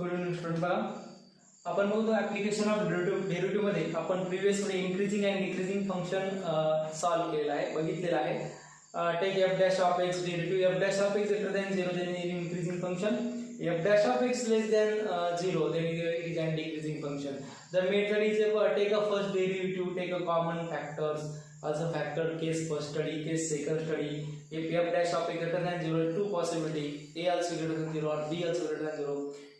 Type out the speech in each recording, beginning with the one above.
Good evening student. बघा आपण बघतो ऍप्लिकेशन ऑफ डेरिव्हेटिव्ह मध्ये आपण प्रिव्हियस मध्ये increasing and decreasing function solve केलेला आहे, बघितलेला आहे. Take F dash of X derivative F dash of X greater than 0 then increasing function, F dash of X less than 0 then it is an decreasing function. The method is take a first derivative, take a common factors as a factor, case first study, case second study. If f dash of a greater than 0, two possibility, a also greater than 0 or b also greater than 0,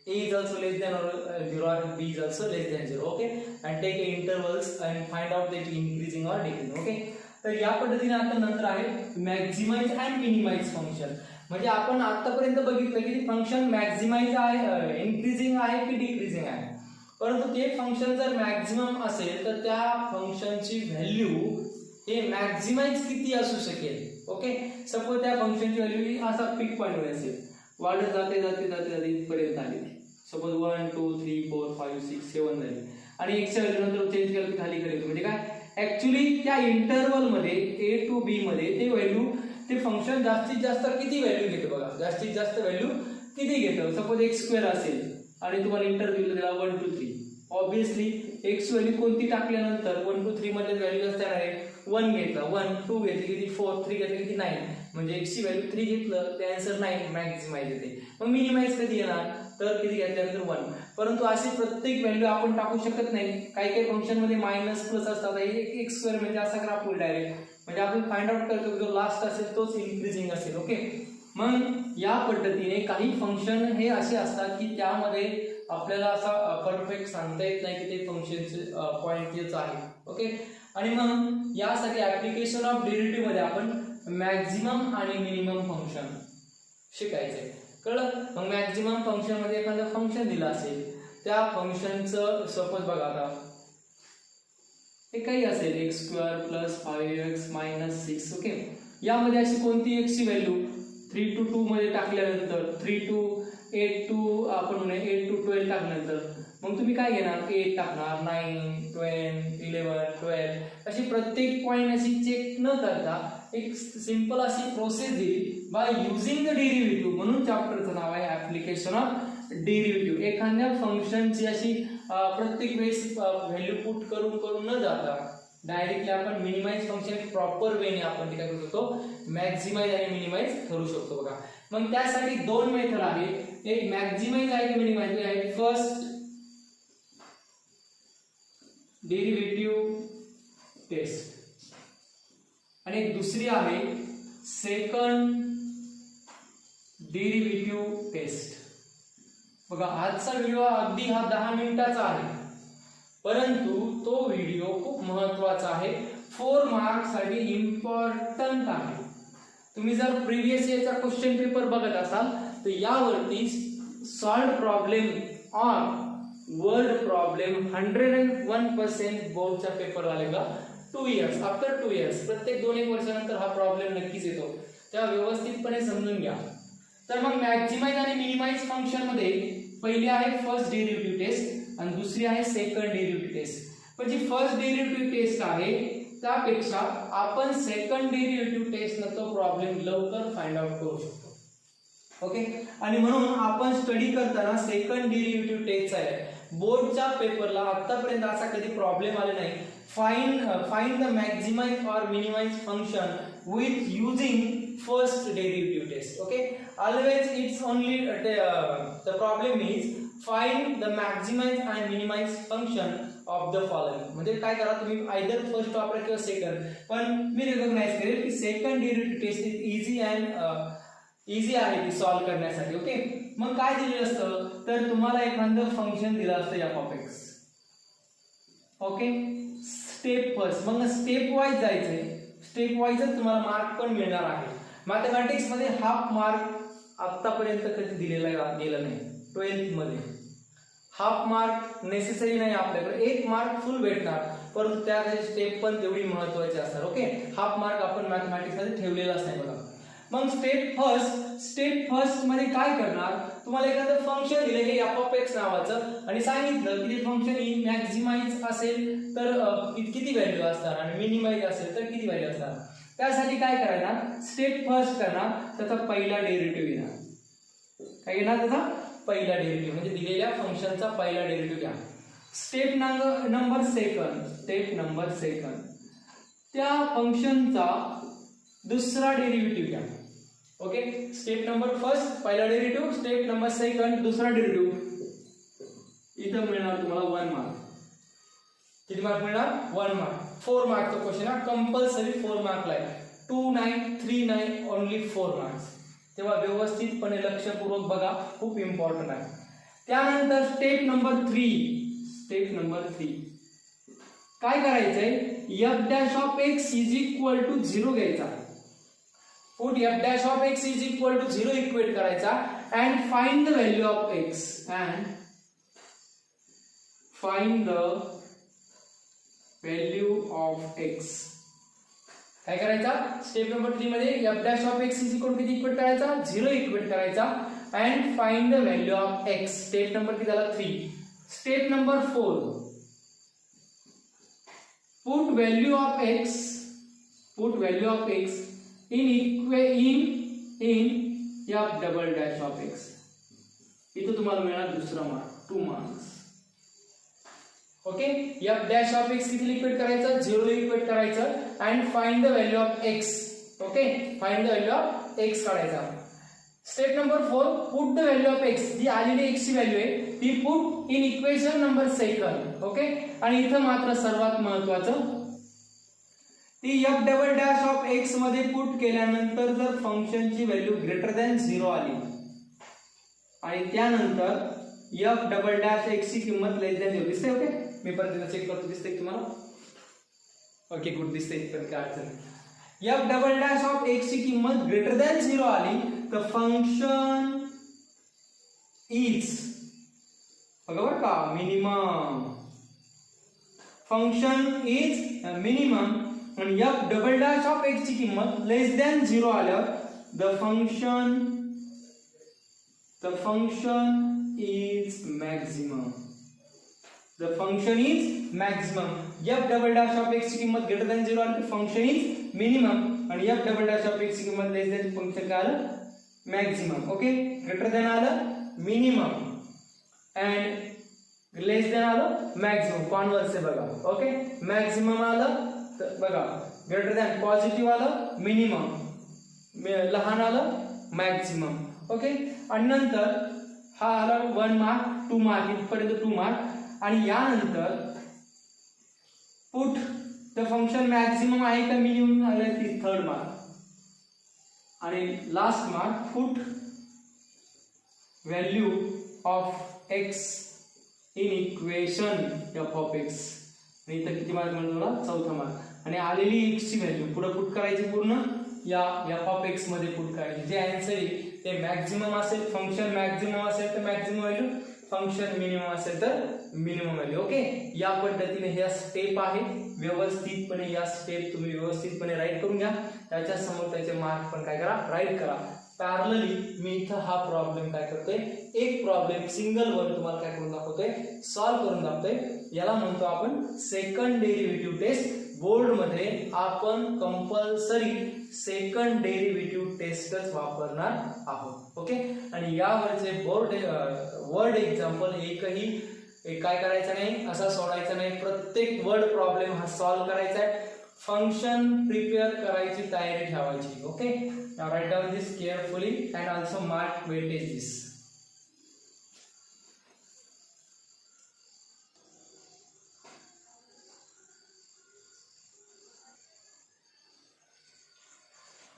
a is also less than or 0 or b is also less than 0. Okay, and take intervals and find out that increasing or decreasing. Okay, तर या पद्धतीने आता नंतर आहे maximise and minimise function. म्हणजे आपण आतापर्यंत बघितलं की फंक्शन मॅक्झिमाइज आहे, इन्क्रीजिंग आहे की डिक्रीजिंग आहे. परंतु ते फंक्शन जर मॅक्झिमम असेल तर त्या फंक्शनची व्हॅल्यू हे मॅक्झिमाइज किती असू शकेल. ओके, सपोज त्या फंक्शनची व्हॅल्यू असा पिक पॉइंट असेल, वाढत जाते जाते जाते जाते इथपर्यंत आली. सपोज 1 2 3 4 5 6 7 झाली आणि एक्सच्या व्हॅल्यू नंतर चेंज केलं की खाली करेल. म्हणजे काय ऍक्च्युली त्या इंटरवल मध्ये a to b मध्ये ते व्हॅल्यू ते फंक्शन जास्तीत जास्त किती व्हॅल्यू घेतं बघा. जास्तीत जास्त व्हॅल्यू किती घेतं. सपोज x स्क्वेअर असेल आणि तुम्हाला इंटरव्ह्यू दिला 1 2 3. ऑब्विसली x व्हॅल्यू कोणती टाकल्यानंतर 1 2 3 मध्ये व्हॅल्यू असणार आहे 1 घेतला, 1 2 घेतली किती 4, 3 घेतली किती 9. म्हणजे x ची व्हॅल्यू 3 घेतलं ते आन्सर 9 मॅक्झिमाइज येते. मग मिनिमाइज कधी येणार तर किती घेतल्यानंतर 1. परंतु अशी प्रत्येक व्हॅल्यू आपण टाकू शकत नाही. काही काही फंक्शन मध्ये मायनस प्लस असतात. x स्क्वेअर म्हणजे असा ग्राफ होईल डायरेक्ट. म्हणजे आपण फाइंड आउट करतो जो लास्ट असेल तोच इन्क्रीजिंग असेल. ओके, मग या पद्धतीने काही फंक्शन हे असे असतात की त्यामध्ये आपल्याला असा परफेक्ट सांगता येत नाही की ते फंक्शनचे पॉइंट तेच आहे. ओके, आणि मग यासाठी ऍप्लिकेशन ऑफ डेरिव्हेटिव्ह मध्ये आपण मॅक्झिमम आणि मिनिमम फंक्शन शिकायचंय. कळलं. मग मॅक्झिमम फंक्शन मध्ये एखादं फंक्शन दिलं असेल त्या फंक्शनचं सपोज बघा आता हे काही असेल x square plus 5x minus 6. Okay, यामध्ये अशी कोणती x ची व्हॅल्यू 3 to 2 मध्ये टाकल्यानंतर 3 to 8 to आपण म्हणूया 8 to 12 टाकल्यानंतर मग तुम्ही काय घेणार 8 टाकणार, 9 12 11 12 अशी प्रत्येक पॉइंट अशी चेक न करता एक सिंपल अशी प्रोसेस दिली बाय युजिंग द डेरिव्हेटिव्ह. म्हणून चॅप्टरचं नाव आहे ऍप्लिकेशन ऑफ डेरिव्हेटिव्ह. एखाद्या फंक्शनची अशी प्रत्येक वेळेस व्हॅल्यू पुट करून न जाता डायरेक्टली आपण मिनिमाइज फंक्शन प्रॉपर वेने आपण ते काय करू शकतो मॅक्झिमाइज आणि मिनिमाइज करू शकतो. बघा मग त्यासाठी दोन मेथड आहे. एक मॅक्झिमाइज आहे की मिनिमाइज आहे. फर्स्ट डेरिव्हेटिव्ह टेस्ट आणि एक दुसरी आहे सेकंड डेरिव्हेटिव्ह टेस्ट. बघा आजचा व्हिडिओ अगदी हा 10 मिनिटाचा आहे, परंतु तो व्हिडिओ खूप महत्त्वाचा आहे. 4 मार्क्स साठी इम्पॉर्टंट आहे. तुम्ही जर प्रिव्हियस इयरचा क्वेश्चन पेपर बघत असाल तर यावरती solved problem on word problem 101% बोर्डचा paper आलेला 2 इयर्स आफ्टर 2 इयर्स. प्रत्येक 2-1 वर्षानंतर हा प्रॉब्लेम नक्कीच येतो, तेव्हा व्यवस्थितपणे समजून घ्या. तर मग मॅक्झिमाइज आणि मिनिमाइज फंक्शन मध्ये पहिली आहे फर्स्ट डेरिव्हेटिव्ह टेस्ट आणि दुसरी आहे सेकंड डेरिव्हेटिव्ह टेस्ट. पण जी फर्स्ट डेरिव्हेटिव्ह टेस्ट आहे त्यापेक्षा आपण सेकंड डेरिव्हेटिव्ह टेस्ट न तो प्रॉब्लेम लवकर फाइंड आउट करू शकतो. ओके, आणि म्हणून आपण स्टडी करताना सेकंड डेरिव्हेटिव्ह टेस्ट आहे. बोर्डच्या पेपरला आतापर्यंत असा कधी प्रॉब्लेम आले नाही. फाइंड द मॅक्झिमाइज और minimise function with using first derivative test. Okay, always it's only the problem is find the maximize and minimize function of the following. म्हणजे काय करा तुम्ही either first वापरा किंवा second, पण मी रिकॉग्नाइज करेल की second derivative test is easy and easy आहे ती सॉल्व्ह करण्यासाठी. ओके, मग काय दिलेलं असतं तर तुम्हाला एखादं फंक्शन दिलं असतं f(x). ओके, स्टेप फर्स्ट, मग स्टेप वाईज जायचंय. स्टेप वाईजच तुम्हाला मार्क पण मिळणार आहे. मॅथमॅटिक्स मध्ये हाफ मार्क आतापर्यंत कधी दिलेला गेला नाही. 12th मध्ये हाफ मार्क नेसेसरी नाही, आपल्याकडे 1 मार्क फुल भेटणार, परंतु त्या स्टेप पण तेवढी महत्त्वाची असणार. ओके, हाफ मार्क आपण मॅथमॅटिक्स मध्ये ठेवलेलाच नाही. बघा मग स्टेप फर्स्ट मध्ये काय करणार, तुम्हाला एखादं फंक्शन दिलं हे f(x) नावाचं आणि सांगितलं की ते फंक्शन मॅक्झिमाइज असेल तर किती व्हॅल्यू असणार आणि मिनिमाइज असेल तर किती व्हॅल्यू असणार. त्यासाठी काय करायला स्टेप फर्स्ट करणार, त्याचा पहिला डेरिव्हेटिव्ह घेणार. काय घेणार त्याचा पहिला डेरिव्हेटिव्ह म्हणजे दिलेल्या फंक्शनचा पहिला डेरिव्हेटिव्ह घ्या. स्टेप नंबर सेकंड त्या फंक्शनचा दुसरा डेरिव्हेटिव्ह घ्या. ओके, स्टेप नंबर फर्स्ट पहिला डेरिव्हेटिव्ह, स्टेप नंबर सेकंड दुसरा डेरिव्हेटिव्ह. इथं मिळणार तुम्हाला 1 मार्क. किती मार्क मिळणार? 1 मार्क. 4 मार्कचा क्वेश्चन हा कंपल्सरी 4 मार्कला आहे. 2 9 3 9 ओनली 4 मार्क्स. तेव्हा व्यवस्थितपणे लक्षपूर्वक बघा, खूप इम्पॉर्टंट आहे. त्यानंतर स्टेप नंबर 3 काय करायचंय? f dash of x is equal to 0 घ्यायचा. Put f dash of x is equal to 0 equate करायचा and find the value of x काय करायचा? स्टेप नंबर 3 मध्ये f dash of x is equal to किती equate करायचा? 0 equate करायचा and find the value of x. Step number किती झाला? 3. Step number 4 put value of x in f double dash of x. इथं तुम्हाला मिळणार दुसरा mark, 2 marks. Okay, f dash of x किती इक्वेट करायचं? 0 इक्वेट करायचं and find the value of x. Okay, find the value of x काढायचा. Step number 4 put the value of x. जी आलेली x ची व्हॅल्यू आहे ती put in equation number second. Okay, आणि इथं मात्र सर्वात महत्त्वाचं, ती f double dash of x मध्ये पुट केल्यानंतर जर फंक्शनची व्हॅल्यू ग्रेटर दॅन 0 आली आणि त्यानंतर f डबल डॅश x ची किंमत लेस दॅन 0 दिसते. ओके, मी परत चेक करतो, दिसते तुम्हाला? ओके, गुड, दिसते. पण काय अडचण नाही. f double dash of x ची किंमत ग्रेटर दॅन 0 आली तर फंक्शन इज, बरोबर का, मिनिमम. Function is minimum. आणि f double dash of x ची किंमत लेस दॅन 0 आल्यावर the function is maximum. f double dash of x ची किंमत ग्रेटर दॅन 0 आली तर फंक्शन इज मिनिमम आणि f double dash of x ची किंमत लेस दॅन फंक्शन काय आलं? मॅक्सिमम. ओके, ग्रेटर दॅन आलं मिनिमम अँड लेस दॅन आलं मॅक्सिमम. कॉन्व्हर्स आहे बघा. ओके, मॅक्सिमम आलं तर बघा, ग्रेटर दॅन पॉझिटिव्ह आलं मिनिमम, लहान आलं मॅक्सिमम. ओके, आणि नंतर हा आला 1 मार्क, 2 मार्क, इथपर्यंत 2 मार्क. आणि यानंतर पुट द फंक्शन मॅक्सिमम आहे का मिनिमम आहे ती 3rd मार्क. आणि last mark put value of x in equation f of x. आणि इथं किती मार्क मिळतो? 4था मार्क. आणि आलेली x ची व्हॅल्यू पुढे पुट करायची, पूर्ण या f ऑफ x मध्ये पुट करायची. जे आन्सर आहे ते मॅक्सिमम असेल, फंक्शन मॅक्सिमम असेल तर मॅक्सिमम व्हॅल्यू, फंक्शन मिनिमम असेल तर मिनिमम व्हॅल्यू. ओके, या पद्धतीने ह्या स्टेप आहे. व्यवस्थितपणे या स्टेप तुम्ही व्यवस्थितपणे राईट करून घ्या. त्याच्या समोर त्याचे मार्क पण काय करा? राईट करा. पॅरलली मी इथं हा प्रॉब्लेम काय करतोय, एक प्रॉब्लेम सिंगल वर तुम्हाला काय करून दाखवतोय, सॉल्व्ह करून दाखवतोय. याला म्हणतो आपण सेकंड डेरिव्हेटिव्ह टेस्ट. बोर्ड मध्ये आपण कंपल्सरी सेकंड डेरिव्हेटिव्ह टेस्टच वापरणार आहोत. ओके, आणि यावरचे वर्ड एक्झाम्पल एकही काय करायचं नाही, असा सोडायचा नाही. प्रत्येक वर्ड प्रॉब्लेम हा सॉल्व्ह करायचा आहे. फंक्शन प्रिपेअर करायची तयारी ठेवायची. Okay, now write down this carefully and also mark weightage this.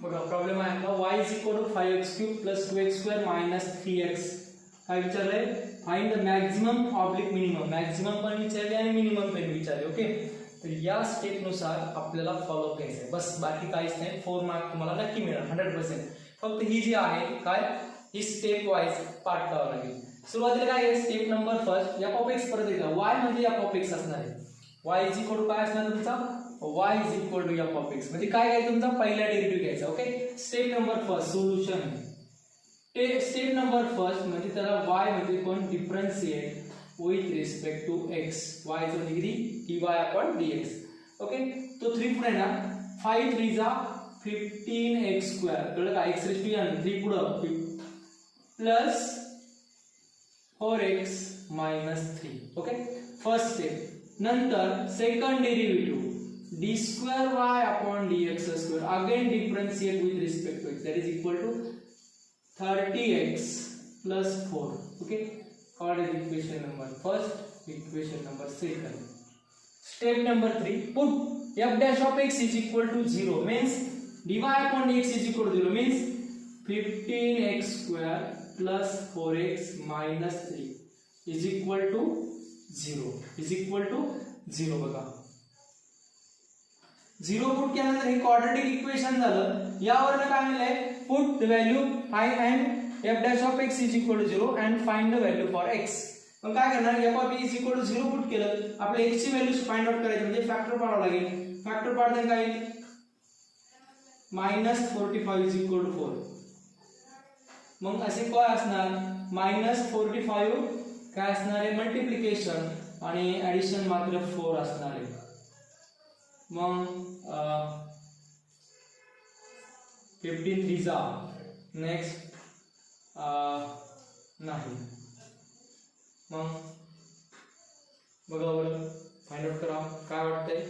बघा, प्रॉब्लेम आहे का, y is equal to 5x³ plus 2x² minus 3x. काय विचारलंय? Find the maximum oblique minimum. Maximum पण विचारले आणि मिनिमम पण विचारले. ओके, तर या स्टेप नुसार आपल्याला फॉलो करायचं आहे. बस, बाकी काहीच नाही. 4 मार्क तुम्हाला नक्की मिळणार 100%. फक्त ही जी आहे काय, ही स्टेप वाईज पार्ट करावं लागेल. सुरुवातीला काय आहे, step number first f of x परत येतं. y म्हणजे f ऑफ x असणार आहे. y इज इक्वल टू काय असणार तुमचा? y is equal to f of x. म्हणजे काय आहे तुमचा पहिला डेरिव्हेटिव्ह घ्यायचा. Okay, step number first solution. Step number first म्हणजे त्याला y मध्ये पण differentiate with respect to x. y ची degree dy upon dx. Okay, तो 3 पुढे ना, 5 3 जा 15x². कळलं का? x रेज टू n 3 पुढे plus 4x minus 3. Okay, first step. नंतर second derivative d square y upon dx square, again differentiate with respect to x, that is equal to 30x plus 4. Okay, called as equation number first, equation number second. Step number 3, put f dash of x is equal to 0, means dy upon dx is equal to 0, means 15x square plus 4x minus 3 is equal to 0, is equal to 0. बघा 0 put केल्यानंतर हे quadratic equation झालं. यावरनं काय मिळालंय, put the value find and f dash of x is equal to 0 and find the value for x. मग काय करणार, f of x is equal to 0 put केलं, आपल्या x ची व्हॅल्यू फाइंड आउट करायची म्हणजे फॅक्टर पाडावं लागेल. फॅक्टर पाडताना काय येईल, -45 is equal to 4. मग असे काय असणार, -45 काय असणार आहे, मल्टिप्लिकेशन आणि ऍडिशन मात्र 4 असणार आहे. मग 15 3 नेक्स्ट नाही. मग बघा बरं, फाइंड आउट करा काय वाटतंय.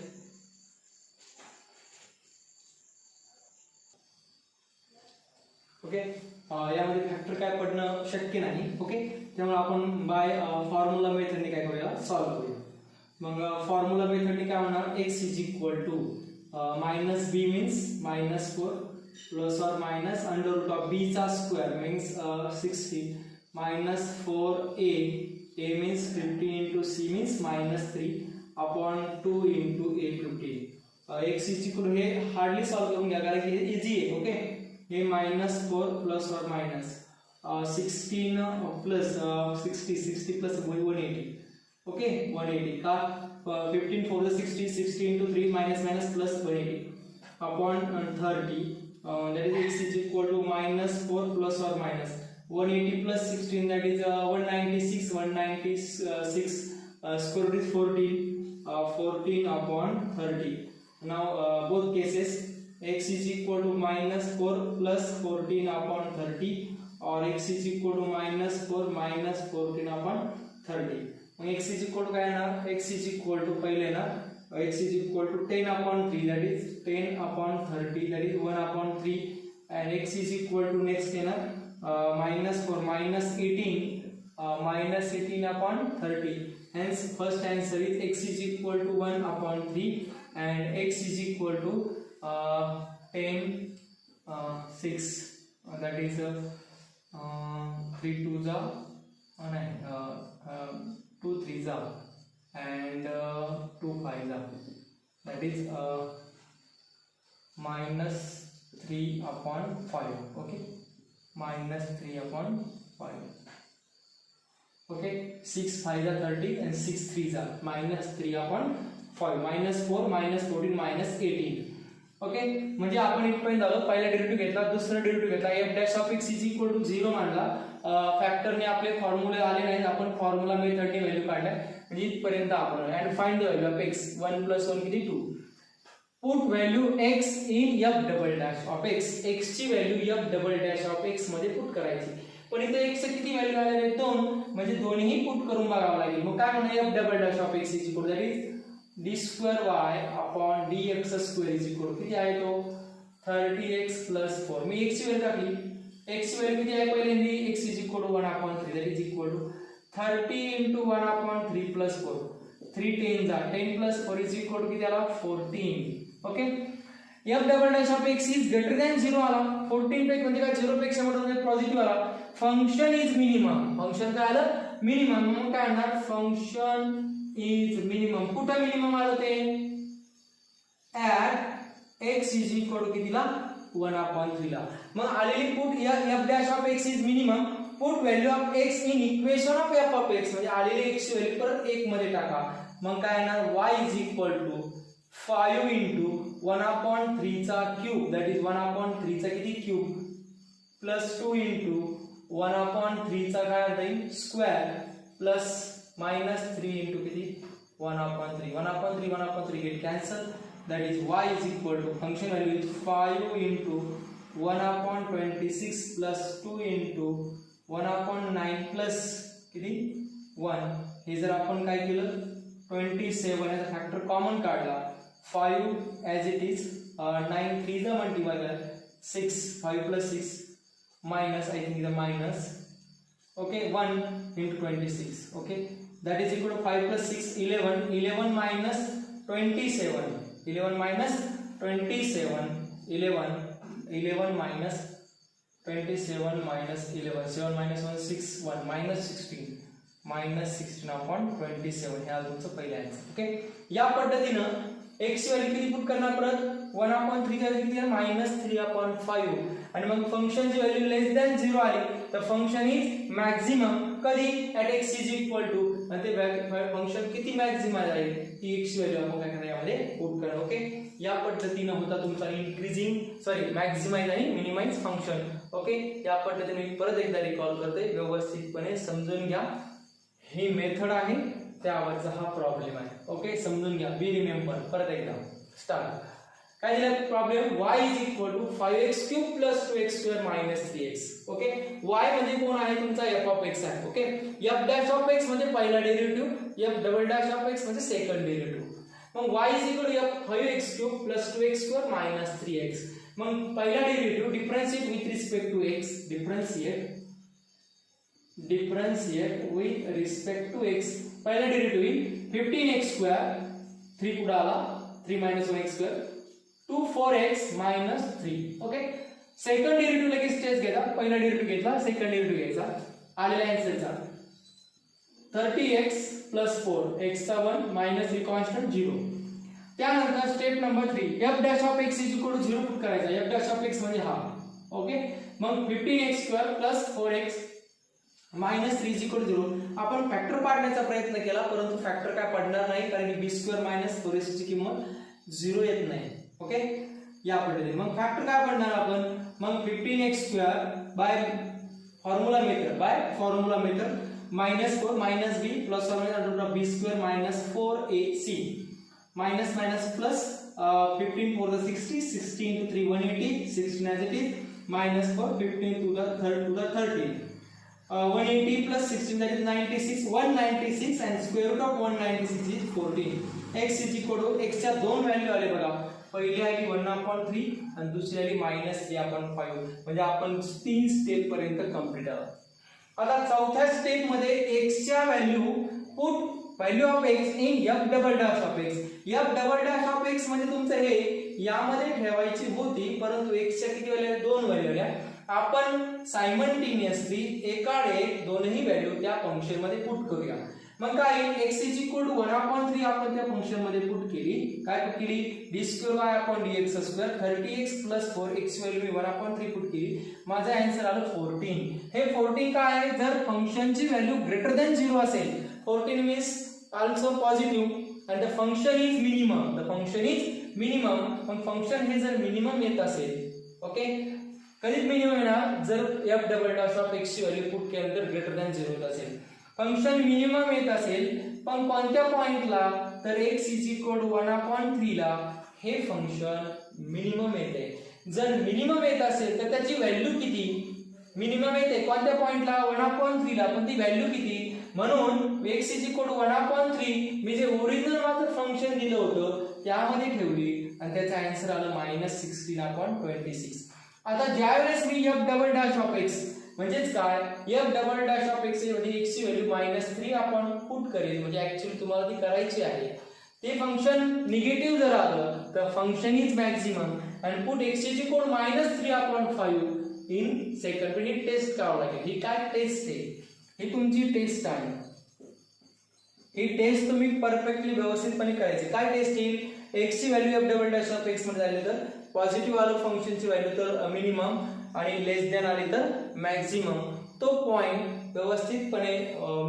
ओके, यामध्ये फॅक्टर काय पडणं शक्य नाही. ओके, त्यामुळे आपण बाय फॉर्म्युला मेथडने काय करूया, सॉल्व्ह करूया. मग फॉर्म्युला मेथडने काय होणार, x is equal to minus b means -4 plus और minus under root of b चा square means 60 minus 4a, a means 15 into c means -3 upon 2 into a 15. x is equal to, हे hardly solve करून घ्या कारण की हे easy आहे. Okay, हे -4 प्लस और मायनस 16 प्लस 60 प्लस 180. ओके, 180 का 15 4 60, 60 into 3 minus plus 180 upon 30, that is x is equal to -4 plus or minus 180 plus 16, that is 196 square root is 14 upon 30. Now both cases x is equal to -4 plus 14 upon 30 or x is equal to -4 minus 14 upon 30. x is equal to काय येणार, x is equal to पहिले ना, x is equal to 10 upon 3, that is 10 upon 30, that is 1 upon 3, and x is equal to next येणार -4 -18 upon 30. Hence first answer is x is equal to 1 upon 3 and x is equal to 10 6, that is 3 2 2 3 and 2 5, that is -3 upon 5. Okay, -3 upon 5. Okay, 6 5 30 and 6 3 -3 upon 5, -4 -14 -18. Okay, म्हणजे आपण इथपर्यंत आलो. पहिला derivative घेतला, दुसरा derivative घेतला, f dash of x is equal to 0 मानला. फॅक्टरने आपले फॉर्म्युले आले नाहीत, आपण फॉर्म्युला मेथडने व्हॅल्यू काढल्या, म्हणजे इथपर्यंत आपण. And find the value of x, 1 + 1 किती 2. Put value x in f double dash of x, x ची value f double dash of x मध्ये पुट करायची. पण इथे x चे किती व्हॅल्यू आलेले आहेत, 2, म्हणजे दोन्ही पुट करून बघावं लागेल. मग काय म्हणणार, f double dash of x is equal to, that is d square y upon dx square is equal to किती आहे तो 30x plus 4. मी x ची व्हॅल्यू टाकली, x ची व्हॅल्यू किती आहे पहिल्यांदी, x is equal to 1 upon 3, that is equal to 30 into 1 upon 3 plus 4, 3 10 10 plus 4 is equal to किती आला 14. Okay, f double dash of x is greater than 0 आला, 14 पेक्षा म्हणजे काय 0 पेक्षा मोठा म्हणजे पॉझिटिव्ह आला. फंक्शन इज मिनिमम, फंक्शन काय आलं मिनिमम. मग काय आणणार, फंक्शन is minimum. कुठं मिनिमम आलं ते, at x is equal to कितीला 1 upon 3 ला. मग आलेली put f dash of x is minimum, put value of x in equation of f of x, म्हणजे आलेली x ची व्हॅल्यू परत 1 मध्ये टाका. मग काय येणार, y is equal to 5 into 1 upon 3 चा क्यूब, that is 1 upon 3 चा किती क्यूब प्लस 2 into 1 upon 3 चा काय होईल स्क्वेअर प्लस -3 into किती 1 upon 3, 1 upon 3 1 upon 3 get cancel, that is y is equal to function value is 5 into 1 upon 26 plus 2 into 1 upon 9 plus किती 1. हे जर आपण काय केलं 27 याचा फॅक्टर कॉमन काढला 5 ॲज इट इज 9 3 चा मल्टिप्लाय करा 6 5 + 6 minus I think the minus okay 1 into 26 okay that is equal to 5 plus 6 11 minus 27 11 minus 27 11 minus 27 minus 11 7 minus 1 6 1 minus 16 upon 27 हे आलं तुमचं पहिलं आन्सर ओके या पद्धतीनं x ची व्हॅल्यू किती पुट करणार परत 1/3 ची व्हॅल्यू किती आहे -3/5 आणि मग फंक्शनची व्हॅल्यू लेस दॅन 0 आली तर फंक्शन इज मॅक्झिमम कधी at x is equal to आणि ते फंक्शन किती मॅक्झिमम आहे ती x ची व्हॅल्यू आपण काय करणार यामध्ये पुट करणार ओके या पद्धतीने होता तुमचा मॅक्झिमाइज आणि मिनिमाइज फंक्शन ओके या पद्धतीने मी परत एकदा रिकॉल करते व्यवस्थितपणे समजून घ्या ही मेथड आहे त्यावरचा हा प्रॉब्लेम आहे ओके समजून घ्या बी रिमेंबर परत एकदा स्टार्ट काय दिला problem y is equal to 5x³ + 2x² - 3x okay y म्हणजे कोण आहे तुमचा f ऑफ x आहे okay f dash of x म्हणजे पहिला derivative f double dash of x म्हणजे सेकंड डेरिव्हेटिव्ह मग y is equal to f 5x³ + 2x² - 3x मग पहिला डेरिव्हेटिव्ह differentiate with respect to x differentiate with respect to x पहिला derivative 15x² 3 पुढे आला 3 - 1x² 4x - 3 okay second derivative लगेच taste घ्यायचा पहिला डेरिव्हेटिव्ह घेतला सेकंड डेरिव्हेटिव्ह घ्यायचा आलेला आन्सरचा 30x + 4 x चा 1 - 3 कॉन्स्टंट 0 त्यानंतर step number 3 f dash of x = 0 put करायचा f डॅश ऑफ x म्हणजे हा ओके मग 15x² + 4x - 3 = 0 आपण फॅक्टर पाडण्याचा प्रयत्न केला परंतु फॅक्टर काय पडणार नाही कारण की b² - 4x ची किंमत 0 येत नाही ओके या पद्धतीने मग फॅक्टर काय पडणार आपण मग 15x² by formula method -4 - b plus or b² - 4ac minus plus 15 4 the 60 16 to 3 180 16 as it is minus 4 15 to the 13 180 plus 16 that is 96 196 and square root of 196 is 14 x is equal to x च्या दोन value आले बघा पहिली आली 1/3 आणि दुसरी आली -3/5 म्हणजे आपण 3 स्टेप पर्यंत कंप्लीट आहोत आता चौथ्या स्टेप मध्ये x च्या value put value of x in f double dash of x f double dash of x म्हणजे तुमचं हे यामध्ये ठेवायची होती परंतु x च्या किती व्हॅल्यू दोन व्हॅल्यू आल्या आपण सायमल्टेनियसली एकाडे दोनही व्हॅल्यू त्या फंक्शन मध्ये पुट करूया मग काय x इज इक्वल टू 1/3 आपण त्या फंक्शन मध्ये पुट केली काय पुट केली d²y/dx² 30x + 4x व्हॅल्यू मी 1/3 पुट केली माझा आन्सर आला 14 हे 14 काय आहे जर फंक्शनची व्हॅल्यू ग्रेटर दॅन 0 असेल 14 means also positive and the function is minimum पण फंक्शन हे जर मिनिमम येत असेल ओके कधीच मिनिमम येणार जर f double dash of x ची व्हॅल्यू पुट केल्यानंतर ग्रेटर दॅन 0 होत असेल फंक्शन मिनिमम येत असेल पण कोणत्या पॉइंटला तर x इज इक्वल टू 1/3 ला हे फंक्शन मिनिमम येते जर मिनिमम येत असेल तर त्याची व्हॅल्यू किती मिनिमम येते कोणत्या पॉइंटला 1/3 ला पण ती व्हॅल्यू किती म्हणून x इज इक्वल टू 1/3 मी जे ओरिजिनल माझं फंक्शन दिलं होतं त्यामध्ये ठेवली आणि त्याचा आन्सर आला -16/26 आता ज्यावेळेस मी f double dash of x म्हणजेच काय f double dash of x म्हणजे x ची व्हॅल्यू -3 आपण पुट करेल म्हणजे ऍक्च्युअली तुम्हाला ती करायची आहे ते फंक्शन निगेटिव्ह जर आलं तर फंक्शन इज मॅक्झिमम आणि put x is equal -3/5 in second पण ही टेस्ट करावं लागेल ही काय टेस्ट आहे ही तुमची टेस्ट आहे ही टेस्ट तुम्ही परफेक्टली व्यवस्थितपणे करायची काय टेस्ट येईल x ची value f double dash of x मध्ये झाली तर पॉझिटिव्ह आलं फंक्शनची व्हॅल्यू तर मिनिमम आणि लेस दॅन आली तर मॅक्झिमम तो पॉइंट व्यवस्थितपणे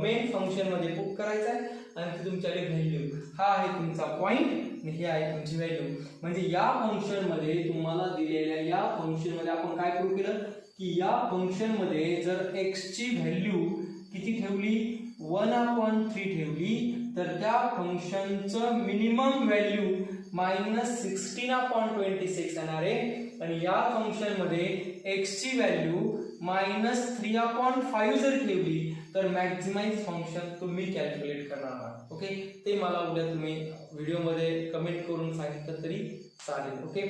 मेन फंक्शन मध्ये पुट करायचा आहे आणि ती तुमची व्हॅल्यू हा आहे तुमचा पॉइंट आणि ही आहे तुमची व्हॅल्यू म्हणजे या फंक्शन मध्ये तुम्हाला दिलेल्या या फंक्शन मध्ये आपण काय प्रूव्ह केलं की या फंक्शन मध्ये जर x ची व्हॅल्यू किती ठेवली 1/3 ठेवली तर त्या फंक्शनचं मिनिमम व्हॅल्यू -16/26 येणार आहे आणि या फंक्शन मध्ये x ची व्हॅल्यू -3/5 जर ठेवली तर मॅक्झिमाइज फंक्शन तुम्ही कॅल्क्युलेट करणार आहात. ओके, ते मला उद्या तुम्ही व्हिडिओमध्ये कमेंट करून सांगितलं तरी चालेल. ओके,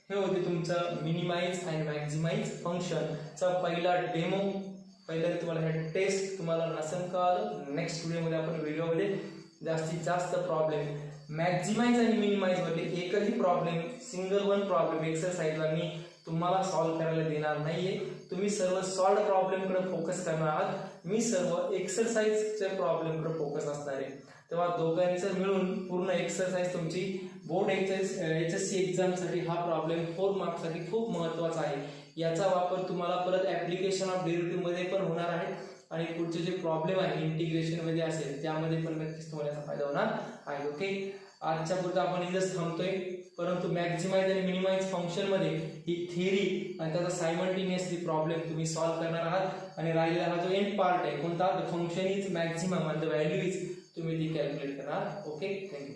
हे होते तुमचं मिनिमाइज आणि मॅक्झिमाइज फंक्शनचा पहिला डेमो. पहिल्यांदा तुम्हाला हे टेस्ट तुम्हाला नसेल कळालं, नेक्स्ट व्हिडिओमध्ये आपण व्हिडिओमध्ये जास्तीत जास्त प्रॉब्लेम मॅक्झिमाइज आणि मिनिमाइज मध्ये एकही प्रॉब्लेम, सिंगल वन प्रॉब्लेम एक्सरसाइजला मी तुम्हाला सॉल्व्ह करायला देणार नाहीये. तुम्ही सर्व सॉल्व्ड प्रॉब्लेम कडे फोकस करणार आहात, मी सर्व एक्सरसाइजच्या प्रॉब्लेम कडे फोकस असणार आहे. तेव्हा दोघांचं मिळून पूर्ण एक्सरसाइज तुमची बोर्ड HSC एक्झामसाठी हा प्रॉब्लेम 4 मार्क्ससाठी खूप महत्त्वाचा आहे. याचा वापर तुम्हाला परत ऍप्लिकेशन ऑफ डेरिव्हेटिव्ह मध्ये पण होणार आहे आणि पुढचे जे प्रॉब्लेम आहे इंटिग्रेशन मध्ये असेल त्यामध्ये पण नक्कीच तुम्हाला याचा फायदा होणार आहे. ओके, आजच्या पुरता आपण इथेच थांबतोय, परंतु मॅक्झिमाइज आणि मिनिमाइज फंक्शन मध्ये ही थिअरी आणि त्याचा सायमल्टेनियसली प्रॉब्लेम तुम्ही सॉल्व्ह करणार आहात आणि राहिलेला हा जो एंड पार्ट आहे कोणता, the function is maximum and the value is, तुम्ही ती कॅल्क्युलेट करणार. Okay, thank you.